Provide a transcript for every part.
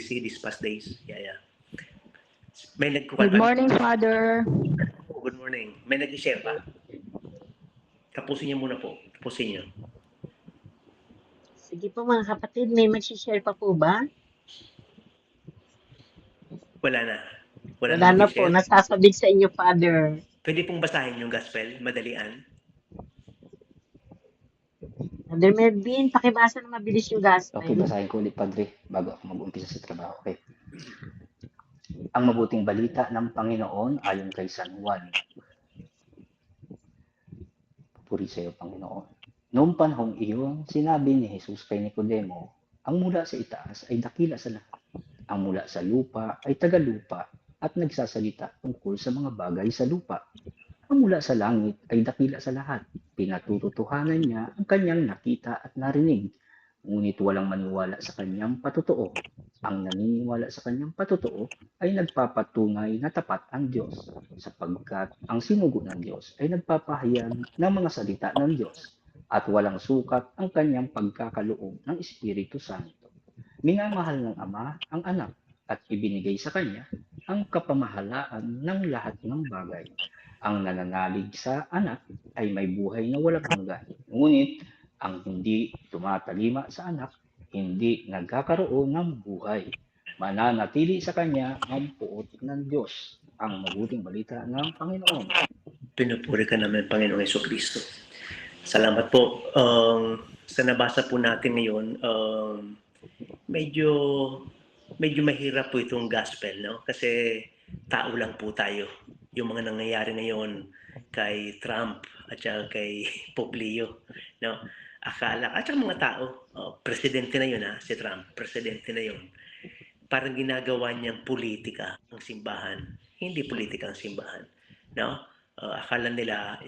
busy these past days. Yeah. May nagkukan Good pa? morning, Father. Oh, good morning. May nag-share pa? Tapusin niyo muna po. Tapusin niyo. Sige po mga kapatid, may mag-share pa po ba? Wala na. Wala Wala na po, mag-share. nasasabik sa inyo, Father. Pwede pong basahin yung gospel, madalian. Father Melvin, pakibasa na mabilis yung gospel. Okay, basahin ko ulit, Padre, bago ako mag-umpisa sa trabaho. Okay. Ang mabuting balita ng Panginoon ayon kay San Juan. Puri sa iyo, Panginoon. Noong panahong iyon, sinabi ni Jesus kay Nicodemo, ang mula sa itaas ay dakila sa lahat. Ang mula sa lupa ay tagalupa at nagsasalita tungkol sa mga bagay sa lupa. Ang mula sa langit ay dakila sa lahat. Pinatututuhanan niya ang kanyang nakita at narinig. Ngunit walang maniwala sa kanyang patotoo. Ang naniniwala sa kanyang patotoo ay nagpapatunay na tapat ang Diyos, sapagkat ang sinugo ng Diyos ay nagpapahayag ng mga salita ng Diyos, at walang sukat ang kanyang pagkakaloob ng Espiritu Santo. Minamahal ng Ama ang anak at ibinigay sa kanya ang kapamahalaan ng lahat ng bagay. Ang nananalig sa anak ay may buhay na walang hanggan. Ngunit ang hindi tumatalima sa anak, hindi nagkakaroon ng buhay. Mananatili sa kanya ang puot ng Diyos, ang mabuting balita ng Panginoon. Pinupuri ka naman, Panginoong Jesucristo. Salamat po. Sa nabasa po natin ngayon, medyo mahirap po itong gospel, no? Kasi tao lang po tayo. Yung mga nangyayari ngayon kay Trump at saka kay Pope Leo, no? Akala, at saka mga tao, presidente na yun si Trump, presidente na yun. Parang ginagawa niyang politika ang simbahan. Hindi politika ang simbahan, no? Akala nila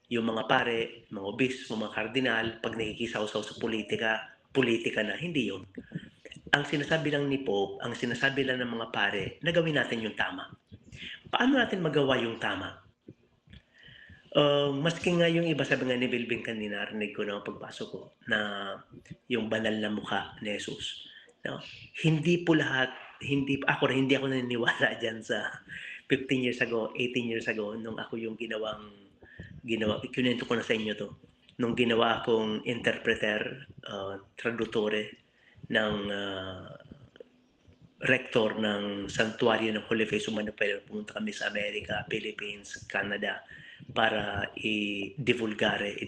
yung mga pare, mga obispo, mga kardinal, pag nakikisaw-saw sa politika na, hindi yun. Ang sinasabi lang ni Pope, ang sinasabi lang ng mga pare, na gawin natin yung tama. Paano natin magawa yung tama? Maski nga yung iba, sabi nga ni Bilbing kanina, narinig ko na pagpasok ko, na yung banal na mukha ni Jesus. No? Hindi po lahat, hindi ako naniniwala dyan sa 15 years ago, 18 years ago, nung ako yung ginawa, ikunento ko na sa inyo to, nung ginawa akong interpreter, tradutore, ng rector ng Santuario ng Holy Face, pumunta kami sa Amerika, Philippines, Canada, para i-divulgate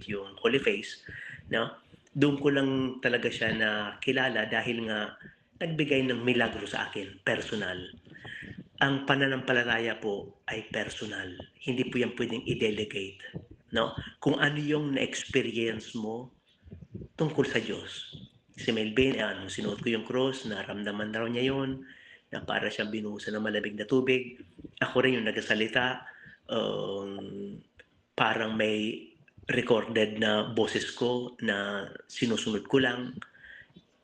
yung Holy Face, no? Doon ko lang talaga siya na kilala dahil nga nagbigay ng milagro sa akin, personal. Ang pananampalataya po ay personal. Hindi po yan pwedeng i-delegate, no? Kung ano yung na-experience mo tungkol sa Diyos. Si Melvin, nung sinuot ko yung cross, naramdaman na raw niya yun, na para siyang binuhusan ng malamig na tubig. Ako rin yung nagsasalita, parang may recorded na boses ko na sinusunod ko lang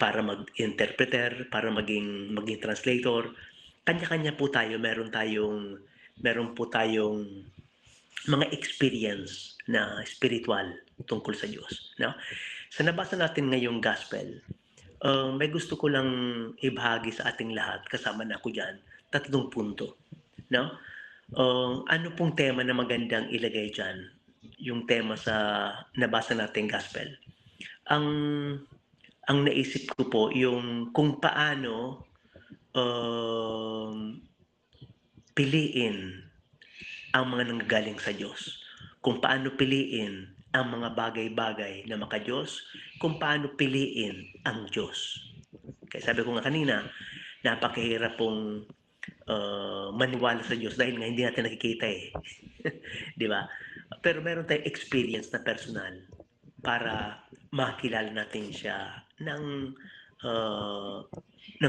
para mag-interpreter, para maging translator. Kanya-kanya po tayo, meron po tayong mga experience na spiritual tungkol sa Diyos, no? Sa nabasa natin ngayong gospel, may gusto ko lang ibahagi sa ating lahat, kasama na ako dyan, 3 punto, no? Ano pong tema na magandang ilagay dyan? Yung tema sa nabasa nating gospel. Ang naisip ko po, yung kung paano piliin ang mga nanggagaling sa Diyos. Kung paano piliin ang mga bagay-bagay na maka-Diyos, kung paano piliin ang Diyos. Kaya sabi ko nga kanina, napakahirap pong maniwala sa Diyos dahil nga hindi natin nakikita Di ba? Pero meron tayong experience na personal para makilala natin siya ng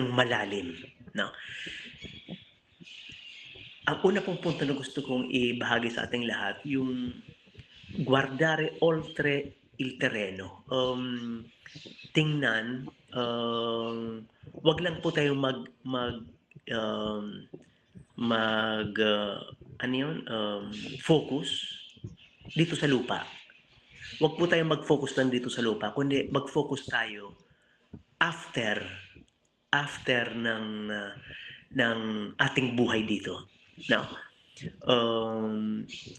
malalim. No? Ang una pong punto na gusto kong ibahagi sa ating lahat, yung guardare oltre il terreno. Tingnan, wag lang po tayong focus dito sa lupa. Wag po tayong mag-focus lang dito sa lupa, kundi mag-focus tayo after after ng ating buhay dito. Now,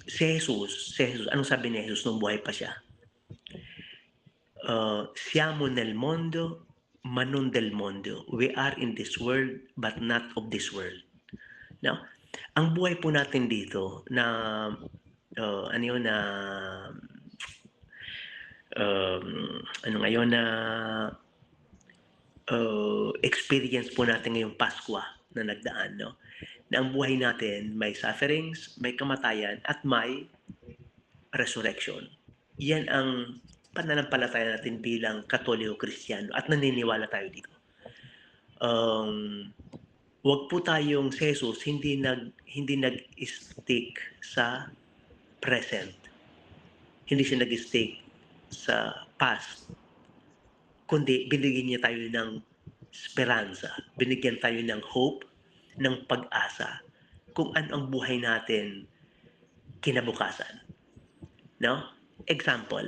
si Jesus, anong sabi ni Jesus nung buhay pa siya? Siamo nel mondo, ma non del mondo. We are in this world, but not of this world. Now, ang buhay po natin dito na ano yun na ano ngayon na experience po natin ngayong Pasko na nagdaan, no? Na ang buhay natin may sufferings, may kamatayan, at may resurrection. Yan ang pananampalataya natin bilang Katoliko Kristiyano at naniniwala tayo dito. Wag po tayong si Jesus hindi nag-stick sa present. Hindi siya nag-stick sa past. Kundi binigyan niya tayo ng esperanza, binigyan tayo ng hope, ng pag-asa kung ano ang buhay natin kinabukasan. No? Example.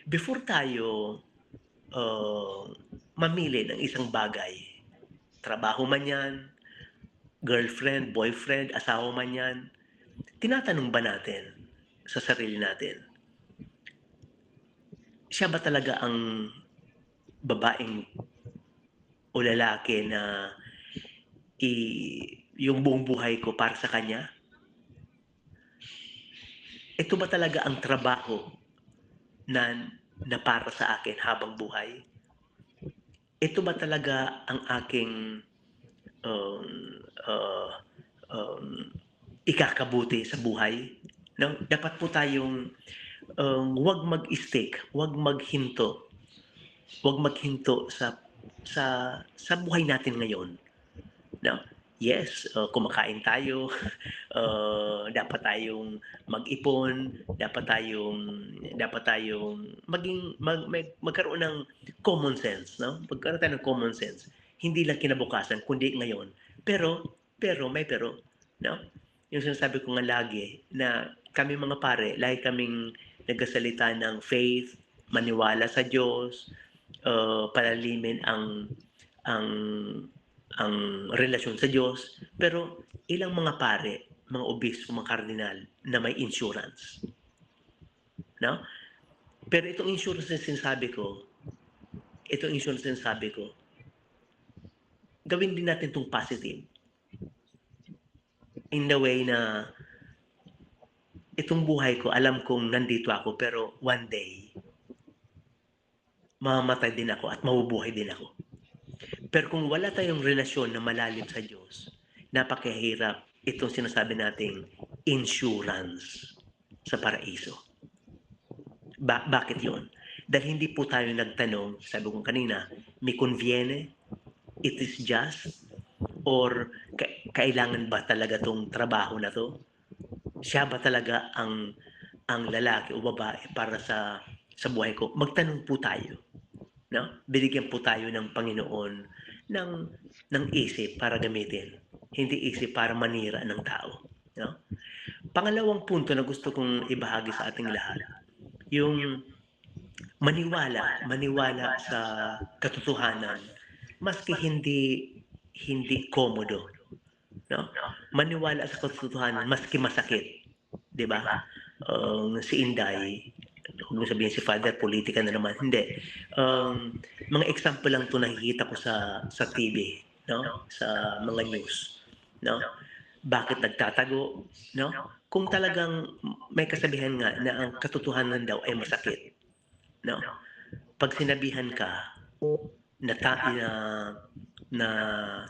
Before tayo mamili ng isang bagay, trabaho man yan, girlfriend, boyfriend, asawa man yan, tinatanong ba natin sa sarili natin, siya ba talaga ang babaeng o lalaki na yung buong buhay ko para sa kanya? Ito ba talaga ang trabaho na para sa akin habang buhay? Ito ba talaga ang aking ikakabuti sa buhay? No? Dapat po tayong huwag mag-stick, huwag maghinto sa buhay natin ngayon. No? Yes, kumakain tayo, dapat tayong mag-ipon, dapat tayong magkaroon ng common sense, no? Magkaroon tayo ng common sense. Hindi lang kinabukasan, kundi ngayon. Pero, no? Yung sinasabi ko nga lagi, na kami mga pare, lagi kaming nagsasalita ng faith, maniwala sa Diyos, palalimin ang relasyon sa Diyos, pero ilang mga pare, mga obispo, mga kardinal na may insurance. No? Pero itong insurance na sinasabi ko, gawin din natin itong positive. In the way na itong buhay ko, alam kong nandito ako, pero one day, mamamatay din ako at mabubuhay din ako. Pero kung wala tayong relasyon na malalim sa Diyos, napakahirap itong sinasabi nating insurance sa paraiso. Bakit yon? Dahil hindi po tayo nagtanong, sabi ko kanina, me conviene, it is just, or kailangan ba talaga tong trabaho na to? Siya ba talaga ang lalaki o babae para sa buhay ko? Magtanong po tayo. No? Binigyan po tayo ng Panginoon ng isip para gamitin. Hindi isip para manira ng tao. No? Pangalawang punto na gusto kong ibahagi sa ating lahat, yung maniwala sa katotohanan maski hindi komodo. No? Maniwala sa katotohanan maski masakit. 'Di ba? Si Inday, huwag mo sabihin si Father, politika na naman. Hindi. Mga example lang to nakikita ko sa TV, no? Sa mga news, no? Bakit nagtatago, no? Kung talagang may kasabihan nga na ang katotohanan daw ay masakit, no? Pag sinabihan ka na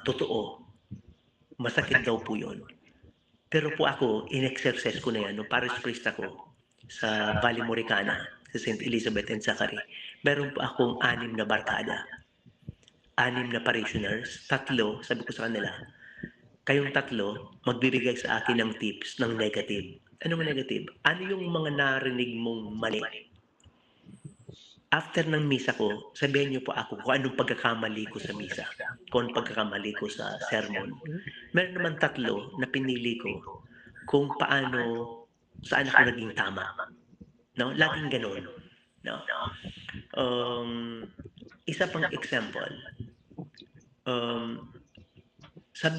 totoo, masakit daw po 'yon. Pero po ako, in-exercise ko na yan nung parish priest ako sa Valley Moricana, sa St. Elizabeth and Zachary. Meron po akong 6 na barkada. 6 na parishioners. 3, sabi ko sa kanila, kayong 3, magbibigay sa akin ng tips ng negative. Anong negative? Ano yung mga narinig mong mali? After ng misa ko, sabihin niyo po ako kung anong pagkakamali ko sa misa, kung anong pagkakamali ko sa sermon. Meron naman 3 na pinili ko kung saan ako naging tama. No? Laging ganun. No? Isa pang example, um, sabi